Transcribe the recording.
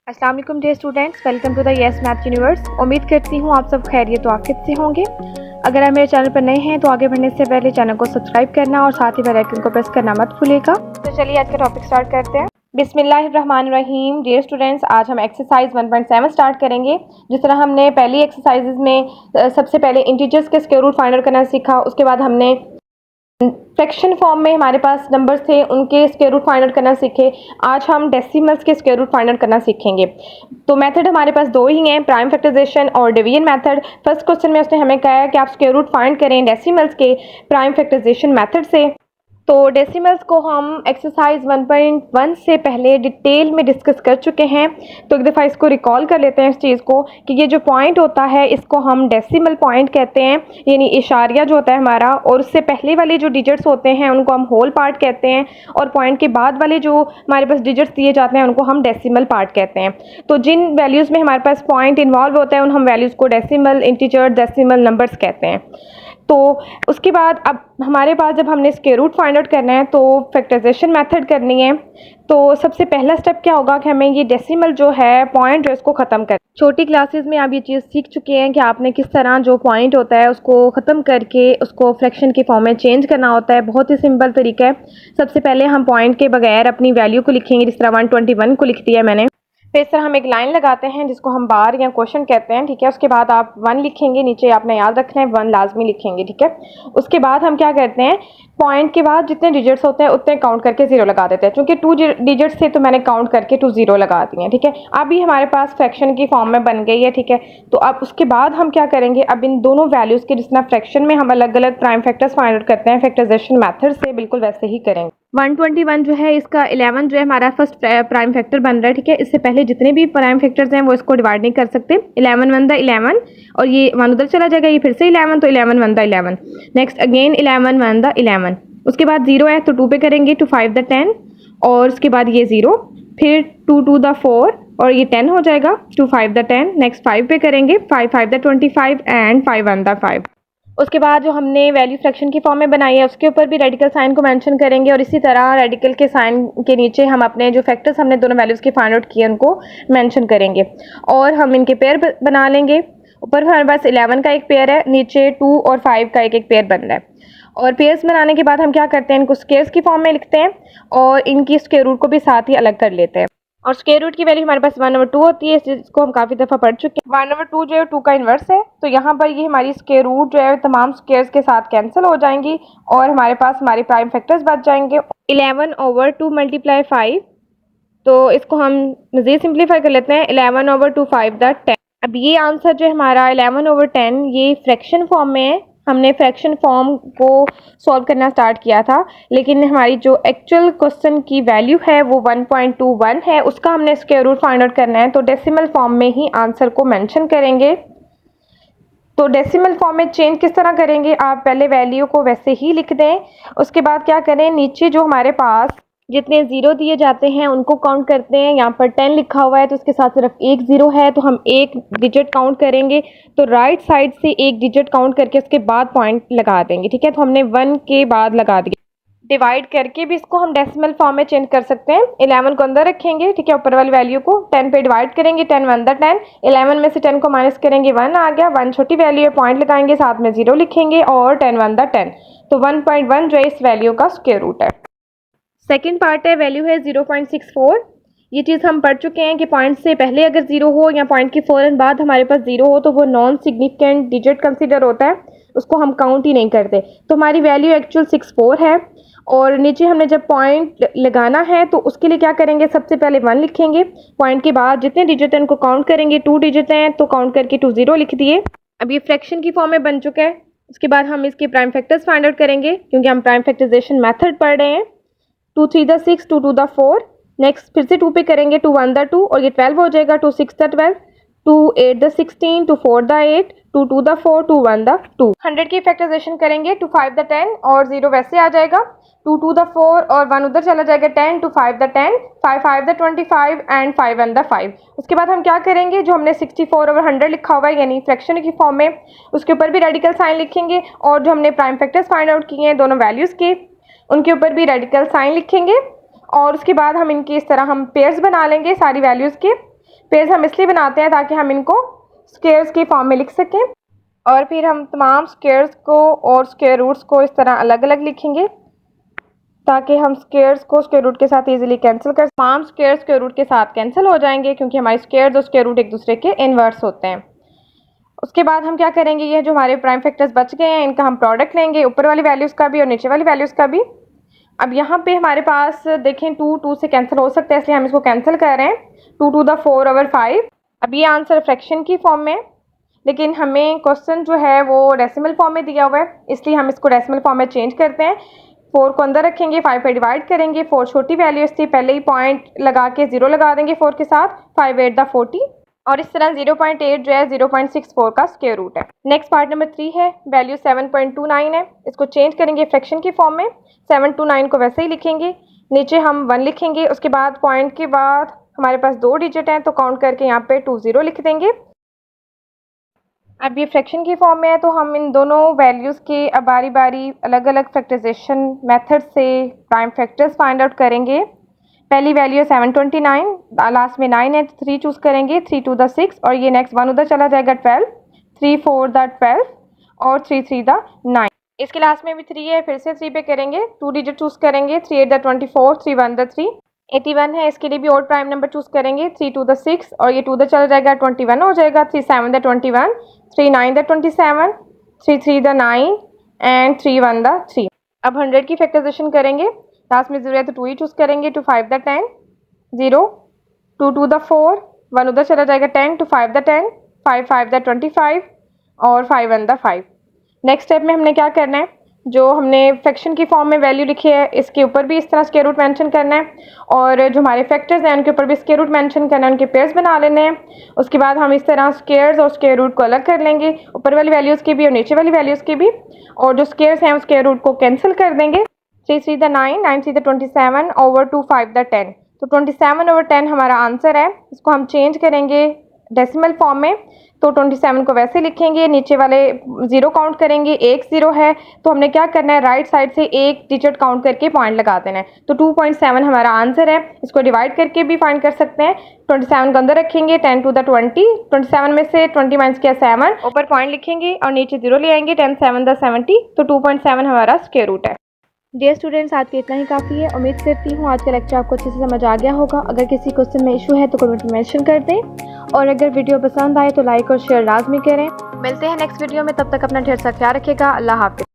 अस्सलाम वालेकुम dear students, welcome to the yes math universe. उम्मीद करती हूँ आप सब खैरियत तो आफियत से होंगे। अगर आप मेरे चैनल पर नए हैं तो आगे बढ़ने से पहले चैनल को सब्सक्राइब करना और साथ ही बेल आइकन को प्रेस करना मत भूलिएगा। तो चलिए आज का टॉपिक स्टार्ट करते हैं। बिस्मिल्लाहिर्रहमानिर्रहीम। डियर स्टूडेंट्स, आज हम एक्सरसाइज 1.7 स्टार्ट करेंगे। जिस तरह हमने पहली एक्सरसाइजेज में सबसे पहले इंटीजर्स के स्क्वायर रूट फाइंड आउट करना सीखा, उसके बाद हमने फ्रैक्शन फॉर्म में हमारे पास नंबर्स थे उनके स्क्वायर रूट फाइंड आउट करना सीखे। आज हम डेसिमल्स के स्क्वायर रूट फाइंड आउट करना सीखेंगे। तो मेथड हमारे पास दो ही हैं, प्राइम फैक्टराइजेशन और डिवीजन मेथड। फर्स्ट क्वेश्चन में उसने हमें कहा है कि आप स्क्वायर रूट फाइंड करें डेसिमल्स के प्राइम फैक्टराइजेशन मेथड से। तो डेसिमल्स को हम एक्सरसाइज 1.1 से पहले डिटेल में डिस्कस कर चुके हैं। तो एक दफ़ा इसको रिकॉल कर लेते हैं इस चीज़ को कि ये जो पॉइंट होता है इसको हम डेसिमल पॉइंट कहते हैं, यानी इशारिया जो होता है हमारा, और उससे पहले वाले जो डिजिट्स होते हैं उनको हम होल पार्ट कहते हैं, और पॉइंट के बाद वाले जो हमारे पास डिजिट्स दिए जाते हैं उनको हम डेसिमल पार्ट कहते हैं। तो जिन वैल्यूज़ में हमारे पास पॉइंट इन्वॉल्व होता है उन हम वैल्यूज़ को डेसिमल, इंटीजर, डेसिमल नंबर्स कहते हैं। तो उसके बाद अब हमारे पास जब हमने स्क्वायर रूट फाइंड आउट करना है तो फैक्टराइजेशन मेथड करनी है। तो सबसे पहला स्टेप क्या होगा कि हमें ये डेसिमल जो है पॉइंट जो इसको ख़त्म कर, छोटी क्लासेस में आप ये चीज़ सीख चुके हैं कि आपने किस तरह जो पॉइंट होता है उसको ख़त्म करके उसको फ्रैक्शन के फॉर्म में चेंज करना होता है। बहुत ही सिंपल तरीका है। सबसे पहले हम पॉइंट के बगैर अपनी वैल्यू को लिखेंगे, जिस तरह 121 को लिख दिया मैंने। फिर इस तरह हम एक लाइन लगाते हैं जिसको हम बार या क्वेश्चन कहते हैं, ठीक है। उसके बाद आप 1 लिखेंगे, नीचे आपने याद रखना है 1 लाजमी लिखेंगे, ठीक है। उसके बाद हम क्या करते हैं, पॉइंट के बाद जितने डिजिट्स होते हैं उतने काउंट करके 0 लगा देते हैं। क्योंकि 2 डिजिट्स थे तो मैंने काउंट करके 2 0 लगा दिए हैं, ठीक है। अब ये हमारे पास फ्रैक्शन की फॉर्म में बन गई है, ठीक है। तो अब उसके बाद हम क्या करेंगे, अब इन दोनों वैल्यूज़ के, जिस तरह फ्रैक्शन में हम अलग अलग प्राइम फैक्टर्स फाइंड आउट करते हैं फैक्टराइजेशन मेथड से, बिल्कुल वैसे ही करेंगे। 121 जो है इसका 11 जो है हमारा फर्स्ट प्राइम फैक्टर बन रहा है, ठीक है। इससे पहले जितने भी प्राइम फैक्टर्स हैं वो इसको डिवाइड नहीं कर सकते। 11 1 द 11 और ये 1 उधर चला जाएगा, ये फिर से 11, तो 11 1 द 11। Next again 11 1 the 11। उसके बाद 0 है तो 2 पे करेंगे, 2 5 द 10, और उसके बाद ये 0, फिर 2 2 द 4 और ये 10 हो जाएगा, 2 5 द 10। नेक्स्ट 5 पे करेंगे, 5 5 द 25 एंड 5 1 द 5। उसके बाद जो हमने वैल्यू फ्रैक्शन की फॉर्म में बनाई है उसके ऊपर भी रेडिकल साइन को मेंशन करेंगे, और इसी तरह रेडिकल के साइन के नीचे हम अपने जो फैक्टर्स हमने दोनों वैल्यूज़ के फाइंड आउट किए उनको मेंशन करेंगे, और हम इनके पेयर बना लेंगे। ऊपर हमारे पास 11 का एक पेयर है, नीचे 2 और 5 का एक पेयर बन रहा है। और पेयर्स बनाने के बाद हम क्या करते हैं, इनको स्क्वायर्स की फॉर्म में लिखते हैं और इनकी स्क्वायर रूट को भी साथ ही अलग कर लेते हैं। और स्क्वायर रूट की वैल्यू हमारे पास 1/2 होती है, जिसको हम काफ़ी दफ़ा पढ़ चुके हैं। 1/2 जो है 2 का इन्वर्स है, तो यहाँ पर ये हमारी स्क्वायर रूट जो है तमाम स्क्वायर्स के साथ कैंसिल हो जाएंगी और हमारे पास हमारे प्राइम फैक्टर्स बच जाएंगे। 11/2 × 5, तो इसको हम मज़ीद सिंप्लीफाई कर लेते हैं, 11/2 5 द 10। अब ये आंसर जो है हमारा 11/10 ये फ्रैक्शन फॉर्म में है। हमने फ्रैक्शन फॉर्म को सॉल्व करना स्टार्ट किया था, लेकिन हमारी जो एक्चुअल क्वेश्चन की वैल्यू है वो 1.21 है, उसका हमने स्क्वायर रूट फाइंड आउट करना है। तो डेसिमल फॉर्म में ही आंसर को मेंशन करेंगे। तो डेसिमल फॉर्म में चेंज किस तरह करेंगे, आप पहले वैल्यू को वैसे ही लिख दें। उसके बाद क्या करें, नीचे जो हमारे पास जितने 0 दिए जाते हैं उनको काउंट करते हैं। यहाँ पर 10 लिखा हुआ है तो उसके साथ सिर्फ एक 0 है, तो हम एक डिजिट काउंट करेंगे। तो राइट साइड से एक डिजिट काउंट करके उसके बाद पॉइंट लगा देंगे, ठीक है। तो हमने 1 के बाद लगा दिया। डिवाइड करके भी इसको हम डेसिमल फॉर्म में चेंज कर सकते हैं। 11 को अंदर रखेंगे, ठीक है, ऊपर वाली वैल्यू को 10 पे डिवाइड करेंगे, 10 1 द 10। 11 में से 10 को माइनस करेंगे, 1 आ गया। 1 छोटी वैल्यू है, पॉइंट लगाएंगे, साथ में 0 लिखेंगे और 10 1 द 10। तो 1.1 जो है इस वैल्यू का स्क्वायर रूट है। सेकेंड पार्ट है, वैल्यू है 0.64। ये चीज़ हम पढ़ चुके हैं कि पॉइंट से पहले अगर 0 हो या पॉइंट के फ़ौरन बाद हमारे पास 0 हो तो वो नॉन सिग्निफिकेंट डिजिट कंसीडर होता है, उसको हम काउंट ही नहीं करते। तो हमारी वैल्यू एक्चुअल 64 है, और नीचे हमने जब पॉइंट लगाना है तो उसके लिए क्या करेंगे, सबसे पहले 1 लिखेंगे, पॉइंट के बाद जितने डिजिट हैं उनको काउंट करेंगे। 2 डिजिट हैं तो काउंट करके 2 0 लिख दिए। अब ये फ्रैक्शन की फॉर्म में बन चुका है। उसके बाद हम इसके प्राइम फैक्टर्स फाइंड आउट करेंगे, क्योंकि हम प्राइम फैक्टराइजेशन मेथड पढ़ रहे हैं। 2 3 द 6, 2 2 द 4। नेक्स्ट फिर से 2 पे करेंगे, 2 1 द 2 और ये 12 हो जाएगा, 2 6 the 12, 2 8 the 16, 2 4 the 8, 2 2 the 4, 2 1 the 2। 100 की फैक्टराइजेशन करेंगे, 2 5 द 10 और 0 वैसे आ जाएगा, 2 2 द 4 और 1 उधर चला जाएगा, 10, 2 5 द 10, 5 5 द 25 एंड 5 1 द 5। उसके बाद हम क्या करेंगे, जो हमने 64/100 लिखा हुआ है यानी फ्रैक्शन की फॉर्म में, उसके ऊपर भी रेडिकल साइन लिखेंगे, और जो हमने प्राइम फैक्टर्स फाइंड आउट किए हैं दोनों वैल्यूज़ के, उनके ऊपर भी रेडिकल साइन लिखेंगे। और उसके बाद हम इनकी इस तरह हम पेयर्स बना लेंगे सारी वैल्यूज़ के। पेयर्स हम इसलिए बनाते हैं ताकि हम इनको स्क्वायर्स की फॉर्म में लिख सकें, और फिर हम तमाम स्क्वायर्स को और स्क्वायर रूट्स को इस तरह अलग अलग लिखेंगे ताकि हम स्क्वायर्स को स्क्वायर रूट के साथ इजीली कैंसिल कर, तमाम स्क्वायर्स स्क्वायर रूट के साथ कैंसिल हो जाएंगे क्योंकि हमारे स्क्वायर्स और स्क्वायर रूट एक दूसरे के इनवर्स होते हैं। उसके बाद हम क्या करेंगे, ये जो हमारे प्राइम फैक्टर्स बच गए हैं इनका हम प्रोडक्ट लेंगे, ऊपर वाली वैल्यूज़ का भी और नीचे वाली वैल्यूज़ का भी। अब यहाँ पे हमारे पास देखें 2 से कैंसिल हो सकता है, इसलिए हम इसको कैंसिल कर रहे हैं। 2 to the 4/5। अब ये आंसर फ्रैक्शन की फॉर्म में, लेकिन हमें क्वेश्चन जो है वो डेसिमल फॉर्म में दिया हुआ है, इसलिए हम इसको डेसिमल फॉर्म में चेंज करते हैं। 4 को अंदर रखेंगे, 5 पे डिवाइड करेंगे। 4 छोटी वैल्यूज थी, पहले ही पॉइंट लगा के 0 लगा देंगे 4 के साथ। 5 8 40, और इस तरह 0.8 जो है 0.64 का स्क्वायर रूट है। नेक्स्ट पार्ट नंबर 3 है, वैल्यू 7.29 है, इसको चेंज करेंगे फ्रैक्शन की फॉर्म में। 7 to 9 को वैसे ही लिखेंगे, नीचे हम 1 लिखेंगे, उसके बाद पॉइंट के बाद हमारे पास 2 डिजिट हैं तो काउंट करके यहाँ पे 20 लिख देंगे। अब ये फ्रैक्शन की फॉर्म में है तो हम इन दोनों वैल्यूज़ के अब बारी बारी अलग अलग फैक्टराइजेशन मेथड से प्राइम फैक्टर्स फाइंड आउट करेंगे। पहली वैल्यू है 729, लास्ट में 9 है, 3 चूज़ करेंगे। 3 to the 6, और ये नेक्स्ट 1 उधर चला जाएगा 12, 3 4 the 12 और 3 3 the 9। इसके लास्ट में भी 3 है, फिर से 3 पे करेंगे, 2 डिजिट चूज़ करेंगे। 3 8 the 24, 3 1 the 3, 81 है, इसके लिए भी और प्राइम नंबर चूज़ करेंगे। 3 to the 6, और ये 2 उधर चला जाएगा 21 हो जाएगा। 3 7 the 21, 3 9 the 27, 3 3 the 9 and 3 1 the 3। अब 100 की फैक्टराइजेशन करेंगे, लास्ट में 0 है तो 2 ही चूज़ करेंगे। 2 5 the 10, 0, 2 2 the 4, 1 उधर चला जाएगा 10, 2 5 the 10, 5 5 the 25 और 5 1 the 5। नेक्स्ट स्टेप में हमने क्या करना है, जो हमने फ्रैक्शन की फॉर्म में वैल्यू लिखी है इसके ऊपर भी इस तरह स्क्वायर रूट मेंशन करना है, और जो हमारे फैक्टर्स हैं उनके ऊपर भी स्क्वायर रूट मेंशन करना है, उनके पेयर्स बना लेने हैं। उसके बाद हम इस तरह स्क्वायर्स और स्क्वायर रूट को अलग कर लेंगे, ऊपर वाली वैल्यूज़ की भी और नीचे वाली वैल्यूज़ की भी, और जो स्क्वायर्स हैं उस स्क्वायर रूट को कैंसिल कर देंगे। 3 3 the 9, 9 3 the 27 over 2 5 the 10, तो 27/10 हमारा आंसर है। इसको हम चेंज करेंगे डेसिमल फॉर्म में, तो 27 को वैसे लिखेंगे, नीचे वाले 0 काउंट करेंगे। एक 0 है तो हमने क्या करना है, राइट साइड से एक डिजिट काउंट करके पॉइंट लगा देना है, तो 2.7 हमारा आंसर है। इसको डिवाइड करके भी फाइंड कर सकते हैं। 27 को अंदर रखेंगे, 10 to the 20, 27 में से 20 माइनस किया 7, ऊपर पॉइंट लिखेंगे और नीचे 0 ले आएंगे। 10 7 the 70, तो 2.7 हमारा स्क्वायर रूट है। डियर स्टूडेंट्स, आज के इतना ही काफ़ी है। उम्मीद करती हूँ आज का लेक्चर आपको अच्छे से समझ आ गया होगा। अगर किसी क्वेश्चन में इशू है तो कमेंट में मेंशन कर दें, और अगर वीडियो पसंद आए तो लाइक और शेयर लाजमी करें। मिलते हैं नेक्स्ट वीडियो में, तब तक अपना ढेर सारा ख्याल रखिएगा। अल्लाह हाफिज़।